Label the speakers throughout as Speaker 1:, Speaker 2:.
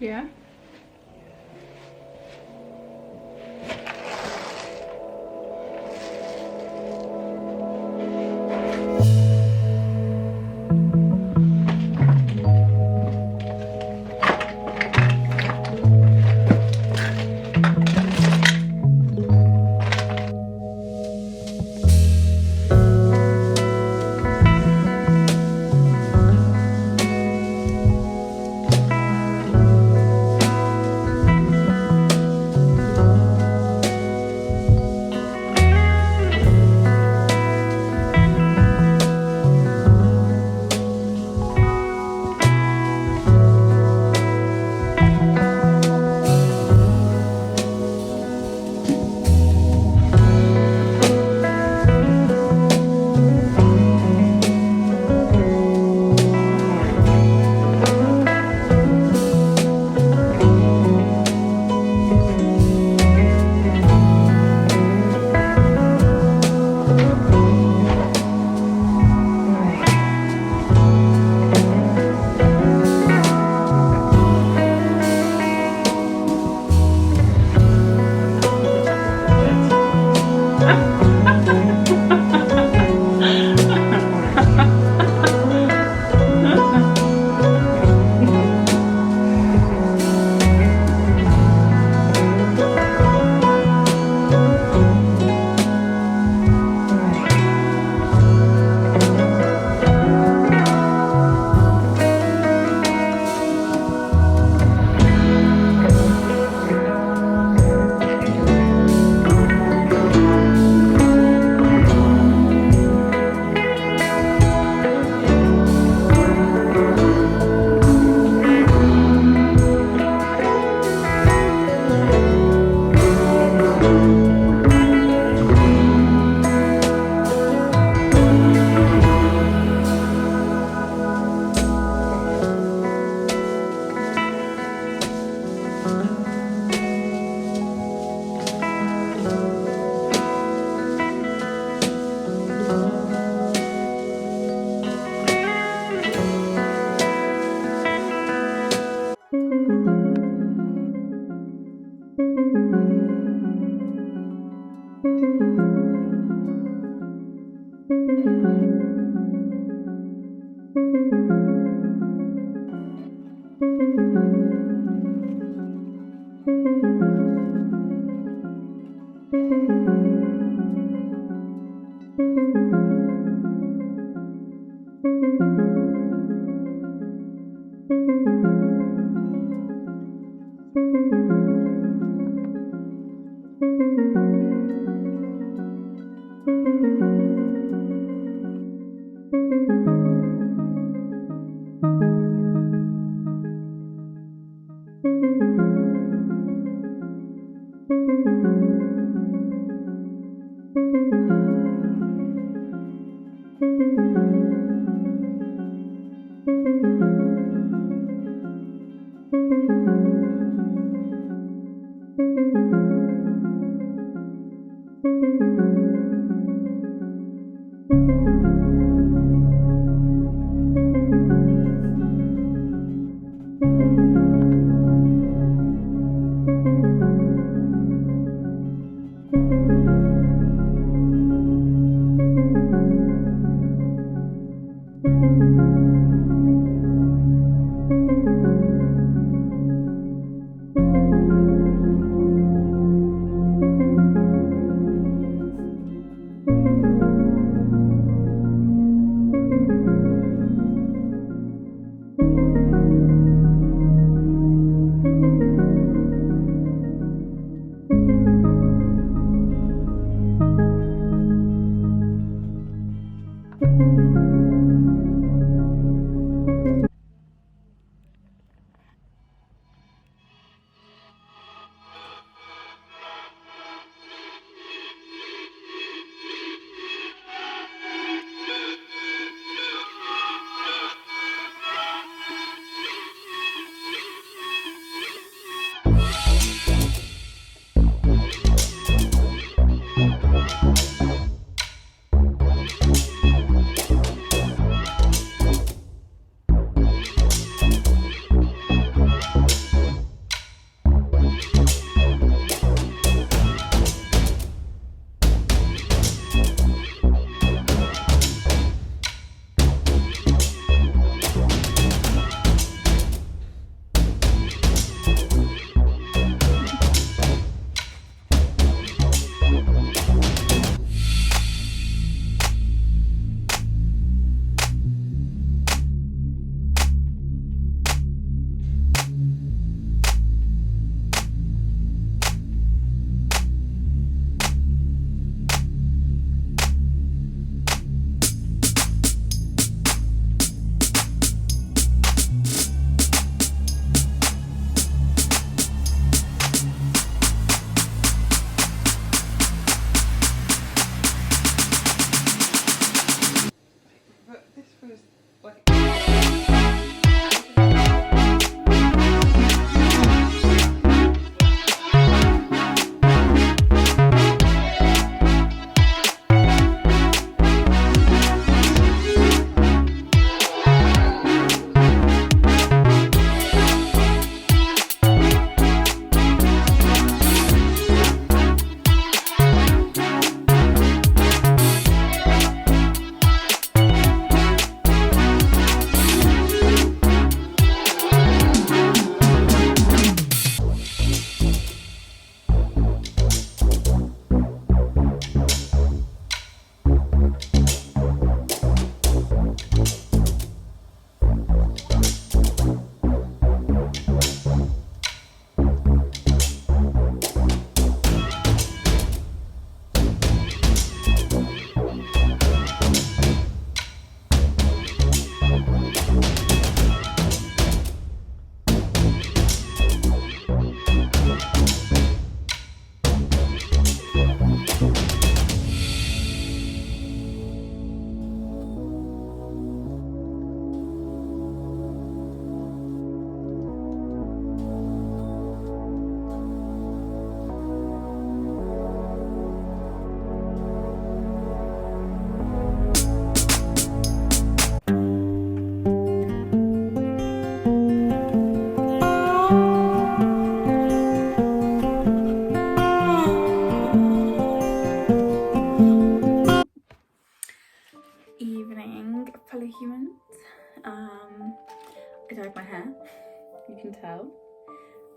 Speaker 1: Yeah.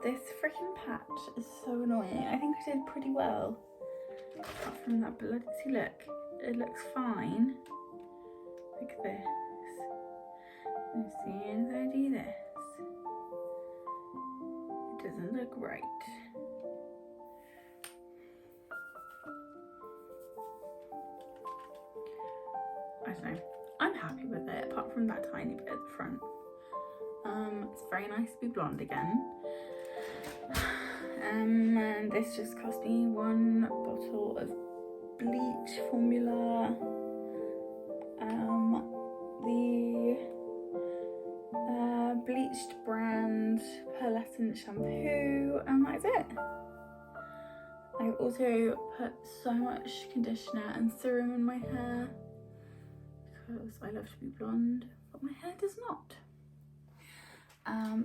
Speaker 1: This freaking patch is so annoying. I think I did pretty well. Apart from that blood. See, look. It looks fine. Like this. And as soon as I do this, it doesn't look right. I don't know. I'm happy with it, apart from that tiny bit at the front. It's very nice to be blonde again. And this just cost me 1 bottle of bleach formula. The bleached brand pearlescent shampoo, and that's it. I've also put so much conditioner and serum in my hair because I love to be blonde, but my hair does not.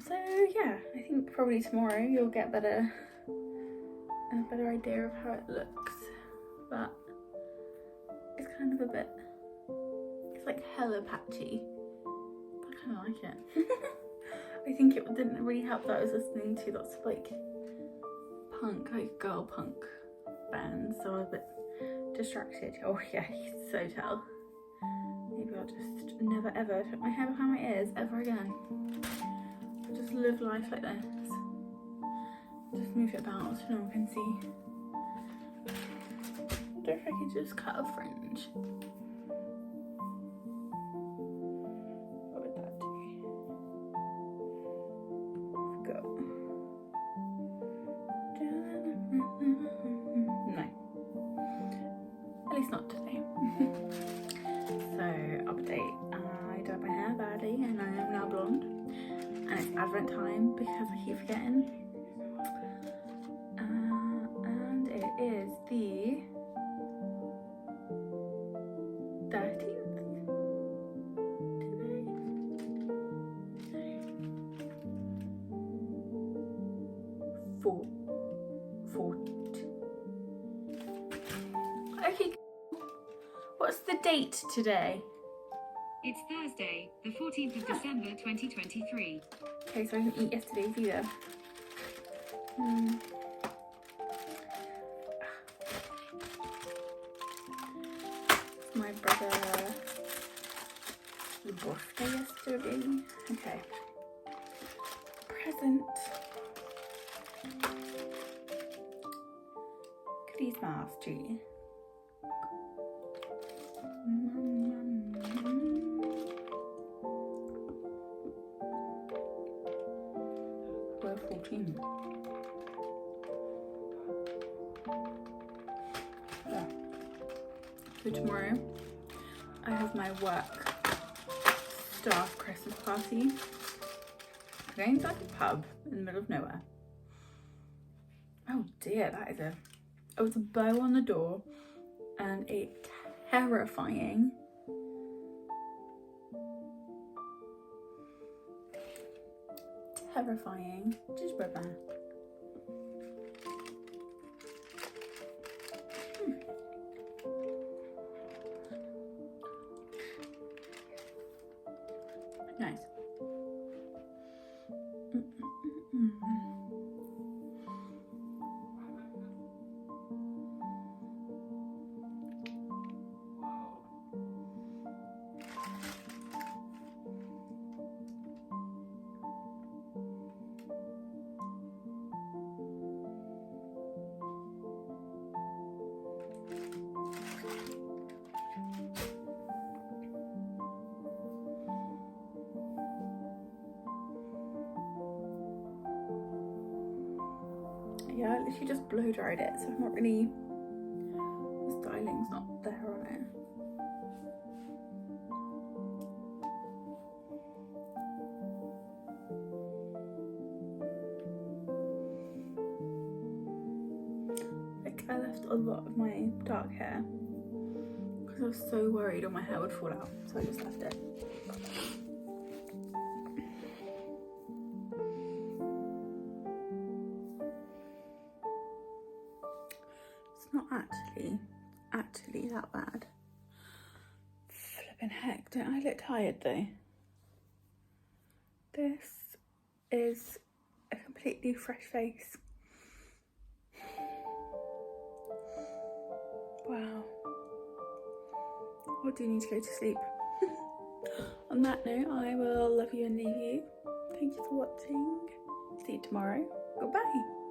Speaker 1: So yeah, I think probably tomorrow you'll get a better idea of how it looks, but it's kind of a bit, it's like hella patchy, but I kind of like it. I think it didn't really help that I was listening to lots of like punk, like girl punk bands, so I was a bit distracted. Oh yeah, you can so tell. Maybe I'll just never ever put my hair behind my ears ever again. I'll just live life like this. Just move it about so no one can see. I wonder if I could just cut a fringe. What would that do? Go. No. At least not today. So, update. I dyed my hair badly and I am now blonde. And it's Advent time because I keep forgetting. And it is the 13th today. No. 4th. Okay. What's the date today?
Speaker 2: It's Thursday, the 14th of December 2023.
Speaker 1: Okay, so I didn't eat yesterday's either. My brother's birthday yesterday. Okay. Present. Christmas tree. We're 14. Yeah. So tomorrow I have my work staff Christmas party. We're going to like a pub in the middle of nowhere. Oh dear, that is a... Oh, it's a bow on the door and a terrifying gingerbread man. Nice. Yeah, I literally just blow dried it, so I'm not really, the styling's not there on it. Like, I left a lot of my dark hair because I was so worried all my hair would fall out, so I just left it. Not actually that bad. Flippin' heck, don't I look tired though? This is a complete completely fresh face. Wow. I do need to go to sleep. On that note, I will love you and leave you. Thank you for watching. See you tomorrow. Goodbye.